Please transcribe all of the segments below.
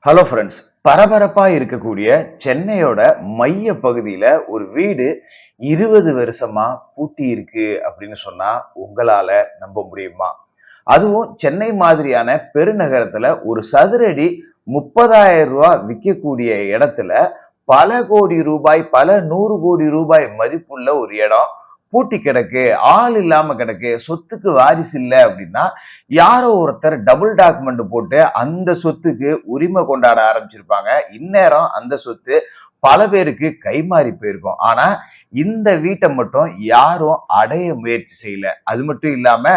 Hello friends. பரபரப்பா இருக்கக்கூடிய சென்னையோட மைய பகுதியில ஒரு வீடு 20 வருஷமா பூட்டி இருக்கு அப்படின்னு சொன்னா உங்களால நம்ப முடியுமா? அதுவும் சென்னை மாதிரியான பெருநகரத்துல ஒரு சதுரடி 30,000 ரூபாய் விற்கக்கூடிய இடத்துல பல கோடி ரூபாய், பல 100 கோடி ரூபாய் மதிப்புள்ள ஒரு இடம் பூட்டி கிடக்கு, ஆள் இல்லாம கிடக்கு, சொத்துக்கு வாரிசு இல்ல அப்படின்னா யாரோ ஒருத்தர் டபுள் டாக்குமெண்ட் போட்டு அந்த சொத்துக்கு உரிமை கொண்டாட ஆரம்பிச்சிருப்பாங்க. இந்நேரம் அந்த சொத்து பல பேருக்கு கைமாறி போயிருக்கும். ஆனா இந்த வீட்டை மட்டும் யாரும் அடைய முயற்சி செய்யல. அது மட்டும் இல்லாம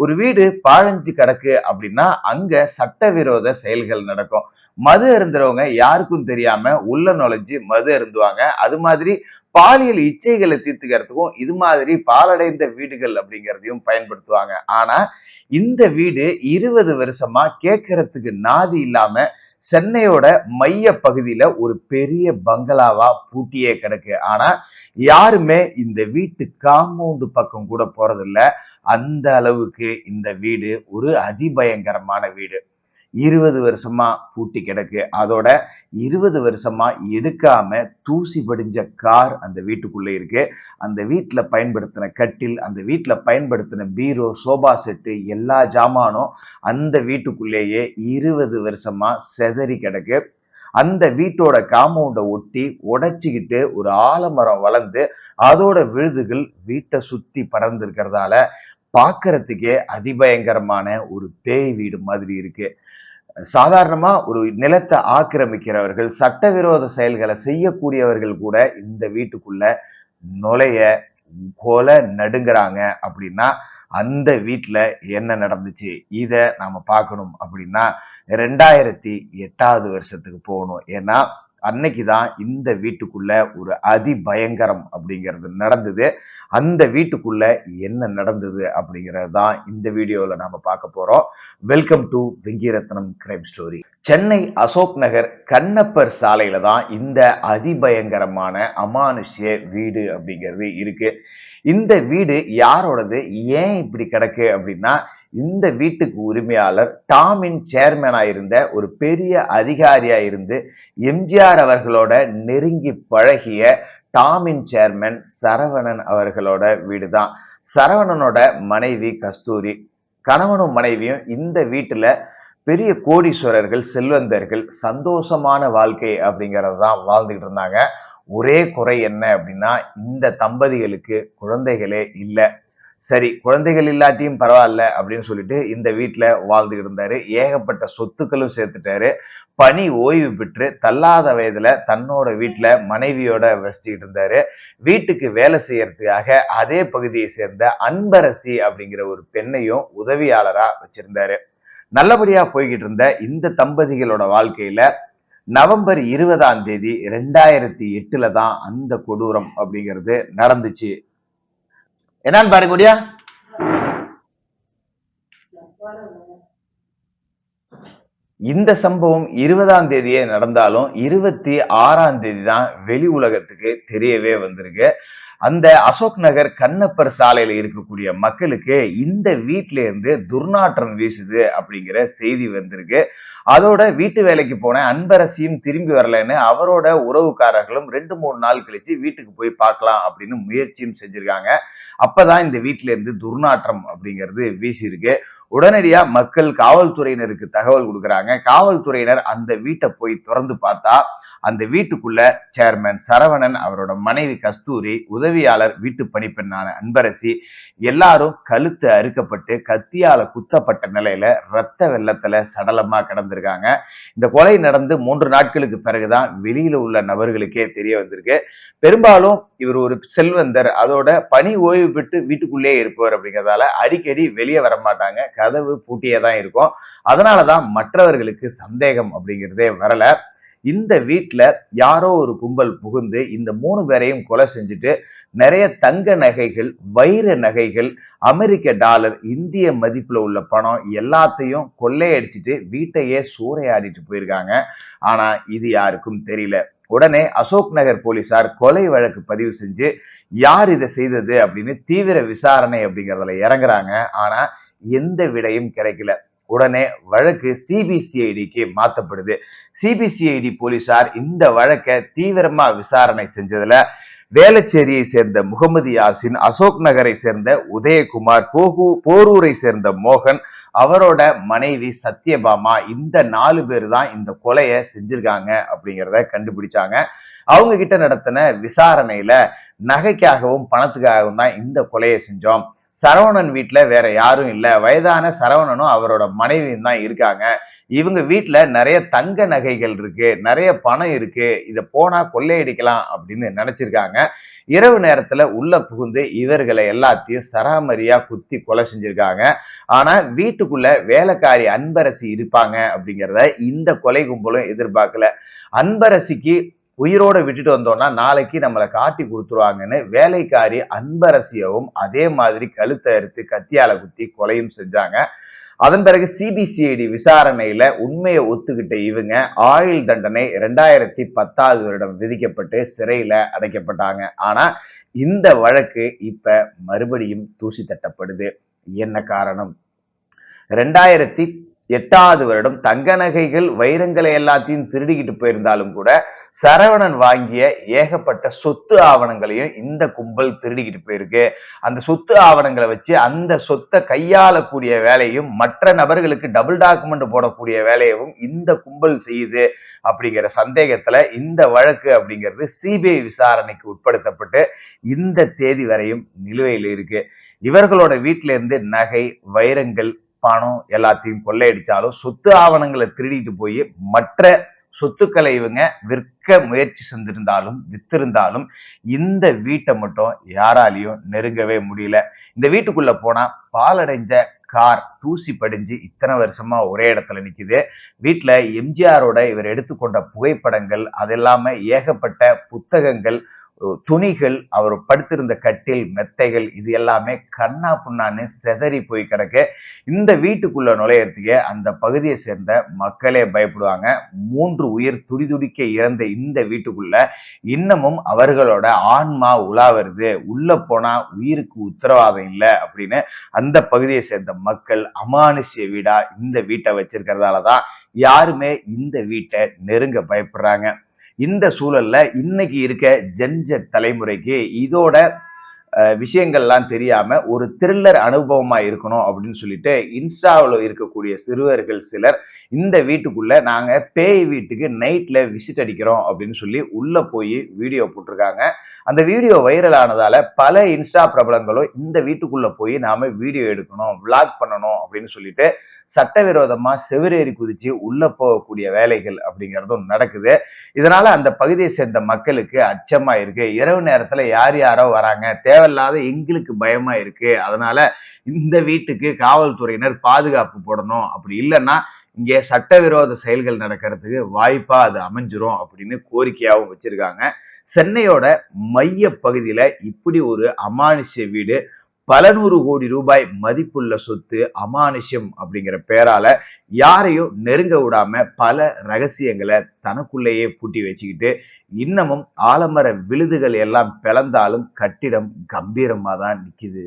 ஒரு வீடு பாழஞ்சு கிடக்கு அப்படின்னா அங்க சட்டவிரோத செயல்கள் நடக்கும். மது அருந்துறவங்க யாருக்கும் தெரியாம உள்ள நுழைஞ்சு மது அருந்துவாங்க. அது மாதிரி பாலியல் இச்சைகளை தீர்த்துக்கிறதுக்கும் இது மாதிரி பாலடைந்த வீடுகள் அப்படிங்கிறதையும் பயன்படுத்துவாங்க. ஆனா இந்த வீடு 20 வருஷமா கேட்கறதுக்கு நாதி இல்லாம சென்னையோட மைய பகுதியில ஒரு பெரிய பங்களாவா பூட்டியே கிடக்கு. ஆனா யாருமே இந்த வீட்டு காம்பவுண்டு பக்கம் கூட போறதில்ல. அந்த அளவுக்கு இந்த வீடு ஒரு அதிபயங்கரமான வீடு. 20 வருஷமா பூட்டி கிடக்கு. அதோட 20 வருஷமா எடுக்காம தூசி படிஞ்ச கார் அந்த வீட்டுக்குள்ள இருக்கு. அந்த வீட்டுல பயன்படுத்தின கட்டில், அந்த வீட்டுல பயன்படுத்தின பீரோ, சோபா செட்டு எல்லா ஜாமானும் அந்த வீட்டுக்குள்ளேயே 20 வருஷமா செதறி கிடக்கு. அந்த வீட்டோட காம்பவுண்ட ஒட்டி உடைச்சுக்கிட்டு ஒரு ஆலமரம் வளர்ந்து அதோட விழுதுகள் வீட்டை சுத்தி படர்ந்து இருக்கிறதால பாக்குறதுக்கே அதிபயங்கரமான ஒரு பேய் வீடு மாதிரி இருக்கு. சாதாரணமா ஒரு நிலத்தை ஆக்கிரமிக்கிறவர்கள், சட்டவிரோத செயல்களை செய்யக்கூடியவர்கள் கூட இந்த வீட்டுக்குள்ள நுழைய கொலை நடுங்குறாங்க அப்படின்னா அந்த வீட்டுல என்ன நடந்துச்சு இத நாம பார்க்கணும் அப்படின்னா 2008 வருஷத்துக்கு போகணும். ஏன்னா அன்னைக்குதான் இந்த வீட்டுக்குள்ள ஒரு அதிபயங்கரம் அப்படிங்கிறது நடந்தது. அந்த வீட்டுக்குள்ள என்ன நடந்தது அப்படிங்கிறது தான் இந்த வீடியோல நாம பார்க்க போறோம். வெல்கம் டு வெங்கிரத்னம் கிரைம் ஸ்டோரி. சென்னை அசோக் நகர் கண்ணப்பர் சாலையில தான் இந்த அதிபயங்கரமான அமானுஷ்ய வீடு அப்படிங்கிறது இருக்கு. இந்த வீடு யாரோடது, ஏன் இப்படி கிடக்கு அப்படின்னா இந்த வீட்டுக்கு உரிமையாளர் டாமின் சேர்மேனா இருந்த ஒரு பெரிய அதிகாரியா இருந்து எம்ஜிஆர் அவர்களோட நெருங்கி பழகிய டாமின் சேர்மன் சரவணன் அவர்களோட வீடுதான். சரவணனோட மனைவி கஸ்தூரி, கணவனும் மனைவியும் இந்த வீட்டுல பெரிய கோடீஸ்வரர்கள், செல்வந்தர்கள், சந்தோஷமான வாழ்க்கை அப்படிங்கறதான் வாழ்ந்துகிட்டு இருந்தாங்க. ஒரே குறை என்ன அப்படின்னா இந்த தம்பதிகளுக்கு குழந்தைகளே இல்லை. சரி, குழந்தைகள் இல்லாட்டியும் பரவாயில்ல அப்படின்னு சொல்லிட்டு இந்த வீட்டுல வாழ்ந்துகிட்டு இருந்தாரு. ஏகப்பட்ட சொத்துக்களும் சேர்த்துட்டாரு. பணி ஓய்வு பெற்று தள்ளாத வயதுல தன்னோட வீட்டுல மனைவியோட வசிச்சுக்கிட்டு இருந்தாரு. வீட்டுக்கு வேலை செய்யறதுக்காக அதே பகுதியை சேர்ந்த அன்பரசி அப்படிங்கிற ஒரு பெண்ணையும் உதவியாளரா வச்சிருந்தாரு. நல்லபடியா போய்கிட்டு இருந்த இந்த தம்பதிகளோட வாழ்க்கையில நவம்பர் 20 2008 தான் அந்த கொடூரம் அப்படிங்கிறது நடந்துச்சு. என்னன்னு பாருங்க முடியா. இந்த சம்பவம் 20 நடந்தாலும் 26 தான் வெளி உலகத்துக்கு தெரியவே வந்திருக்கு. அந்த அசோக் நகர் கண்ணப்பர் சாலையில இருக்கக்கூடிய மக்களுக்கு இந்த வீட்டுல இருந்து துர்நாற்றம் வீசுது அப்படிங்கிற செய்தி வந்திருக்கு. அதோட வீட்டு வேலைக்கு போன அன்பரசியும் திரும்பி வரலன்னு அவரோட உறவுக்காரர்களும் 2-3 நாள் கழிச்சு வீட்டுக்கு போய் பார்க்கலாம் அப்படின்னு முயற்சியும் செஞ்சிருக்காங்க. அப்பதான் இந்த வீட்டுல இருந்து துர்நாற்றம் அப்படிங்கிறது வீசி இருக்கு. உடனடியா மக்கள் காவல்துறையினருக்கு தகவல் கொடுக்குறாங்க. காவல்துறையினர் அந்த வீட்டை போய் திறந்து பார்த்தா அந்த வீட்டுக்குள்ள சேர்மன் சரவணன், அவரோட மனைவி கஸ்தூரி, உதவியாளர் வீட்டு பணிப்பெண்ணான அன்பரசி எல்லாரும் கழுத்து அறுக்கப்பட்டு கத்தியால குத்தப்பட்ட நிலையில ரத்த வெள்ளத்துல சடலமா கிடந்திருக்காங்க. இந்த கொலை நடந்து 3 நாட்களுக்கு பிறகுதான் வெளியில உள்ள நபர்களுக்கே தெரிய வந்திருக்கு. பெரும்பாலும் இவர் ஒரு செல்வந்தர், அதோட பணி ஓய்வு பெற்று வீட்டுக்குள்ளே இருப்பவர் அப்படிங்கிறதால அடிக்கடி வெளியே வர மாட்டாங்க. கதவு பூட்டியே தான் இருக்கும். அதனாலதான் மற்றவர்களுக்கு சந்தேகம் அப்படிங்கிறதே வரல. இந்த வீட்டுல யாரோ ஒரு கும்பல் புகுந்து இந்த 3 பேரையும் கொலை செஞ்சுட்டு நிறைய தங்க நகைகள், வைர நகைகள், அமெரிக்க டாலர், இந்திய மதிப்புல உள்ள பணம் எல்லாத்தையும் கொள்ளையடிச்சிட்டு வீட்டையே சூறையாடிட்டு போயிருக்காங்க. ஆனா இது யாருக்கும் தெரியல. உடனே அசோக் நகர் போலீசார் கொலை வழக்கு பதிவு செஞ்சு யார் இதை செய்தது அப்படின்னு தீவிர விசாரணை அப்படிங்கறதுல இறங்குறாங்க. ஆனா எந்த விடையும் கிடைக்கல. உடனே வழக்கு சிபிசிஐடிக்கு மாத்தப்படுது. சிபிசிஐடி போலீசார் இந்த வழக்கை தீவிரமா விசாரணை செஞ்சதுல வேளச்சேரியை சேர்ந்த முகமது யாசின், அசோக் நகரை சேர்ந்த உதயகுமார், போரூரை சேர்ந்த மோகன், அவரோட மனைவி சத்யபாமா, இந்த 4 பேர் தான் இந்த கொலையை செஞ்சிருக்காங்க அப்படிங்கிறத கண்டுபிடிச்சாங்க. அவங்க கிட்ட நடத்தின விசாரணையில நகைக்காகவும் பணத்துக்காகவும் தான் இந்த கொலையை செஞ்சோம். சரவணன் வீட்டுல வேற யாரும் இல்ல, வயதான சரவணனும் அவரோட மனைவியும் தான் இருக்காங்க. இவங்க வீட்டுல நிறைய தங்க நகைகள் இருக்கு, நிறைய பணம் இருக்கு, இத போனா கொள்ளையடிக்கலாம் அப்படின்னு நினைச்சிருக்காங்க. இரவு நேரத்துல உள்ள புகுந்து இவர்களை எல்லாத்தையும் சராமரியா குத்தி கொலை செஞ்சிருக்காங்க. ஆனா வீட்டுக்குள்ள வேலைக்காரி அன்பரசி இருப்பாங்க அப்படிங்கிறத இந்த கொலை கும்பலும் எதிர்பார்க்கல. அன்பரசிக்கு உயிரோட விட்டுட்டு வந்தோம்னா நாளைக்கு நம்மளை காட்டி கொடுத்துருவாங்கன்னு வேலைக்காரி அன்பரசியவும் அதே மாதிரி கழுத்தை அறுத்து கத்தியால குத்தி கொலையும் செஞ்சாங்க. அதன் பிறகு சிபிசிஐடி விசாரணையில உண்மையை ஒத்துக்கிட்ட இவங்க ஆயுள் தண்டனை 2010 வருடம் விதிக்கப்பட்டு சிறையில அடைக்கப்பட்டாங்க. ஆனா இந்த வழக்கு இப்ப மறுபடியும் தூசி தட்டப்படுது. என்ன காரணம்? 2008 வருடம் தங்க நகைகள் வைரங்களை எல்லாத்தையும் திருடிக்கிட்டு போயிருந்தாலும் கூட சரவணன் வாங்கிய ஏகப்பட்ட சொத்து ஆவணங்களையும் இந்த கும்பல் திருடிக்கிட்டு போயிருக்கு. அந்த சொத்து ஆவணங்களை வச்சு அந்த சொத்தை கையாளக்கூடிய வேலையும் மற்ற நபர்களுக்கு டபுள் டாக்குமெண்ட் போடக்கூடிய வேலையவும் இந்த கும்பல் செய்யுது அப்படிங்கிற சந்தேகத்துல இந்த வழக்கு அப்படிங்கிறது சிபிஐ விசாரணைக்கு உட்படுத்தப்பட்டு இந்த தேதி வரையும் நிலுவையில் இருக்கு. இவர்களோட வீட்டில இருந்து நகை, வைரங்கள், பணம் எல்லாத்தையும் கொள்ளையடிச்சாலும் சொத்து ஆவணங்களை திருடிட்டு போய் மற்ற சொத்துக்களை இவங்க விற்க முயற்சி செஞ்சிருந்தாலும் வித்திருந்தாலும் இந்த வீட்டை மட்டும் யாராலையும் நெருங்கவே முடியல. இந்த வீட்டுக்குள்ள போனா பாலடைஞ்ச கார் தூசி படிஞ்சு இத்தனை வருஷமா ஒரே இடத்துல நிக்குது. வீட்டுல எம்ஜிஆரோட இவர் எடுத்துக்கொண்ட புகைப்படங்கள், அது இல்லாம ஏகப்பட்ட புத்தகங்கள், துணிகள், அவர் படுத்திருந்த கட்டில், மெத்தைகள், இது எல்லாமே கண்ணா புண்ணான்னு செதறி போய் கிடக்கு. இந்த வீட்டுக்குள்ள நுழையறதுக்கு அந்த பகுதியை சேர்ந்த மக்களே பயப்படுவாங்க. 3 உயிர் துடிதுடிக்க இறந்த இந்த வீட்டுக்குள்ள இன்னமும் அவர்களோட ஆன்மா உலா வருது, உள்ள போனா உயிருக்கு உத்தரவாதம் இல்லை அப்படின்னு அந்த பகுதியை சேர்ந்த மக்கள் அமானுஷ்ய வீடா இந்த வீட்டை வச்சிருக்கிறதாலதான் யாருமே இந்த வீட்டை நெருங்க பயப்படுறாங்க. இந்த சூழல்ல இன்னைக்கு இருக்க ஜென்ஜெட் தலைமுறைக்கு இதோட விஷயங்கள்லாம் தெரியாம ஒரு த்ரில்லர் அனுபவமா இருக்கணும் அப்படின்னு சொல்லிட்டு இன்ஸ்டாவில் இருக்கக்கூடிய சிறுவர்கள் சிலர் இந்த வீட்டுக்குள்ள நாங்க பேய் வீட்டுக்கு நைட்ல விசிட் அடிக்கிறோம் அப்படின்னு சொல்லி உள்ள போய் வீடியோ போட்டிருக்காங்க. அந்த வீடியோ வைரல் ஆனதால பல இன்ஸ்டா பிரபலங்களும் இந்த வீட்டுக்குள்ள போய் நாம வீடியோ எடுக்கணும், விளாக் பண்ணணும் அப்படின்னு சொல்லிட்டு சட்டவிரோதமா செவிரேறி குதிச்சு உள்ள போகக்கூடிய வேலைகள் அப்படிங்கிறதும் நடக்குது. இதனால அந்த பகுதியை சேர்ந்த மக்களுக்கு அச்சமா இருக்கு. இரவு நேரத்துல யார் யாரோ வராங்க, தேவையில்லாத எங்களுக்கு பயமா இருக்கு, அதனால இந்த வீட்டுக்கு காவல்துறையினர் பாதுகாப்பு போடணும், அப்படி இல்லைன்னா இங்கே சட்டவிரோத செயல்கள் நடக்கிறதுக்கு வாய்ப்பா அது அமைஞ்சிரும் அப்படின்னு கோரிக்கையாகவும் வச்சிருக்காங்க. சென்னையோட மைய பகுதியில இப்படி ஒரு அமானுஷ்ய வீடு, பல 100 கோடி ரூபாய் மதிப்புள்ள சொத்து, அமானுஷ்யம் அப்படிங்கிற பேரால யாரையும் நெருங்க விடாம பல ரகசியங்களை தனக்குள்ளேயே பூட்டி வச்சுக்கிட்டு இன்னமும் ஆலமர விழுதுகள் எல்லாம் பிளந்தாலும் கட்டிடம் கம்பீரமா தான் நிக்குது.